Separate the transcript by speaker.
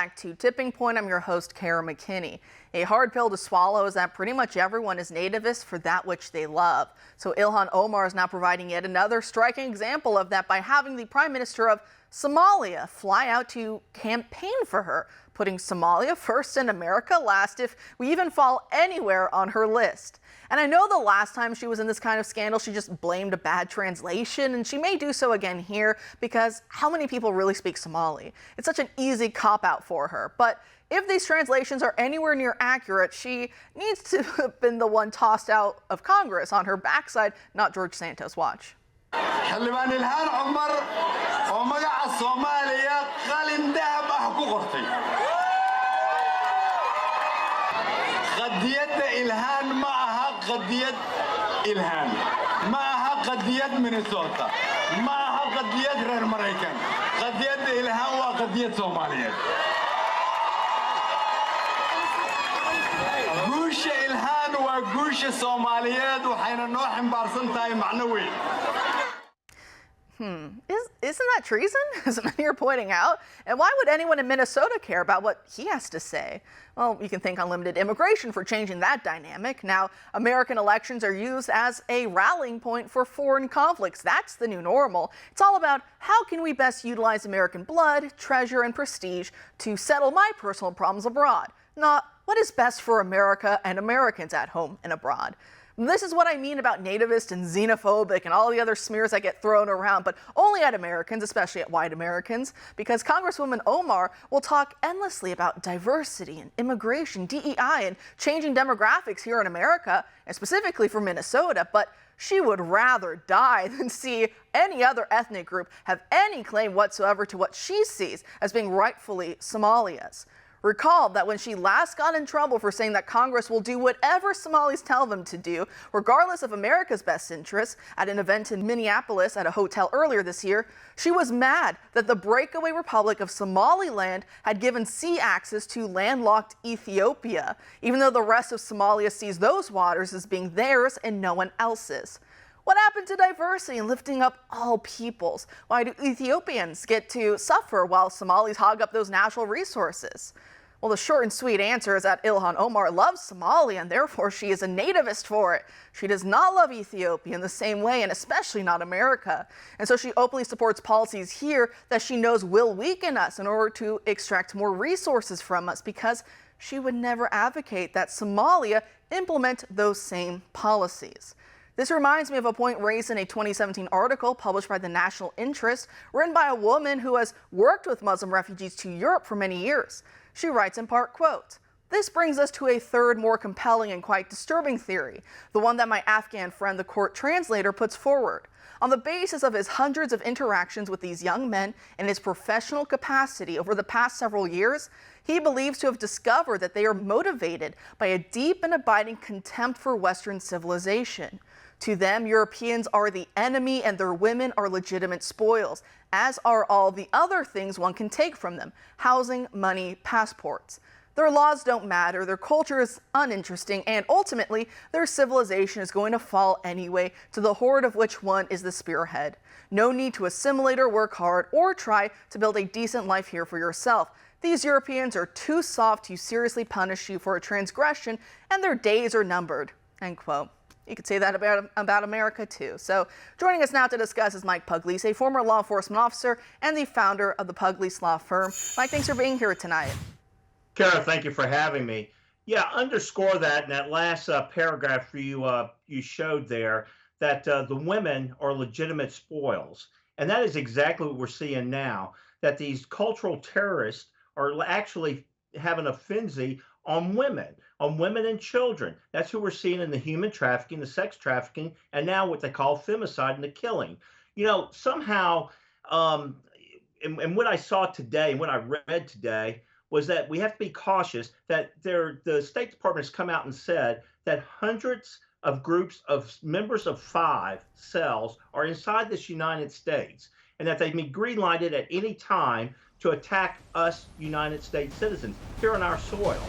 Speaker 1: back to Tipping Point. I'm your host, Kara McKinney. A hard pill to swallow is that pretty much everyone is nativist for that which they love. So Ilhan Omar is now providing yet another striking example of that by having the Prime Minister of Somalia fly out to campaign for her, putting Somalia first and America last if we even fall anywhere on her list. And I know the last time she was in this kind of scandal, she just blamed a bad translation, and she may do so again here because how many people really speak Somali? It's such an easy cop-out for her. But if these translations are anywhere near accurate, she needs to have been the one tossed out of Congress on her backside, not George Santos. Watch.
Speaker 2: حلبان إلهان عمر ومقع الصومالية قال دهب أحكو قرطي قضية إلهان معها قضية إلهان معها قضية مينيسوتا معها قضية غير مريكان قضية إلهان وقضية صومالية قوش إلهان وقوش الصوماليات وحين نوح مبارسنتاي معنوي.
Speaker 1: Isn't that treason, as many are pointing out? And why would anyone in Minnesota care about what he has to say? Well, you can thank unlimited immigration for changing that dynamic. Now, American elections are used as a rallying point for foreign conflicts. That's the new normal. It's all about how can we best utilize American blood, treasure, and prestige to settle my personal problems abroad, not what is best for America and Americans at home and abroad. This is what I mean about nativist and xenophobic and all the other smears that get thrown around, but only at Americans, especially at white Americans, because Congresswoman Omar will talk endlessly about diversity and immigration, DEI, and changing demographics here in America, and specifically for Minnesota, but she would rather die than see any other ethnic group have any claim whatsoever to what she sees as being rightfully Somalia's. Recall that when she last got in trouble for saying that Congress will do whatever Somalis tell them to do, regardless of America's best interests, at an event in Minneapolis at a hotel earlier this year, she was mad that the breakaway Republic of Somaliland had given sea access to landlocked Ethiopia, even though the rest of Somalia sees those waters as being theirs and no one else's. What happened to diversity and lifting up all peoples? Why do Ethiopians get to suffer while Somalis hog up those natural resources? Well, the short and sweet answer is that Ilhan Omar loves Somalia and therefore she is a nativist for it. She does not love Ethiopia in the same way, and especially not America. And so she openly supports policies here that she knows will weaken us in order to extract more resources from us, because she would never advocate that Somalia implement those same policies. This reminds me of a point raised in a 2017 article published by the National Interest, written by a woman who has worked with Muslim refugees to Europe for many years. She writes in part, quote, "This brings us to a third, more compelling and quite disturbing theory, the one that my Afghan friend, the court translator, puts forward. On the basis of his hundreds of interactions with these young men in his professional capacity over the past several years, he believes to have discovered that they are motivated by a deep and abiding contempt for Western civilization. To them, Europeans are the enemy and their women are legitimate spoils, as are all the other things one can take from them: housing, money, passports. Their laws don't matter, their culture is uninteresting, and ultimately, their civilization is going to fall anyway, to the horde of which one is the spearhead. No need to assimilate or work hard or try to build a decent life here for yourself. These Europeans are too soft to seriously punish you for a transgression, and their days are numbered." End quote. You could say that about America too. So joining us now to discuss is Mike Pugliese, a former law enforcement officer and the founder of the Pugliese Law Firm. Mike, thanks for being here tonight.
Speaker 3: Kara, thank you for having me. Yeah, underscore that in that last paragraph you showed there, that the women are legitimate spoils. And that is exactly what we're seeing now, that these cultural terrorists are actually having a frenzy on women and children. That's who we're seeing in the human trafficking, the sex trafficking, and now what they call femicide and the killing. You know, somehow, and what I saw today and what I read today was that we have to be cautious that the State Department has come out and said that hundreds of groups of members of 5 cells are inside this United States, and that they can be green-lighted at any time to attack us United States citizens here on our soil.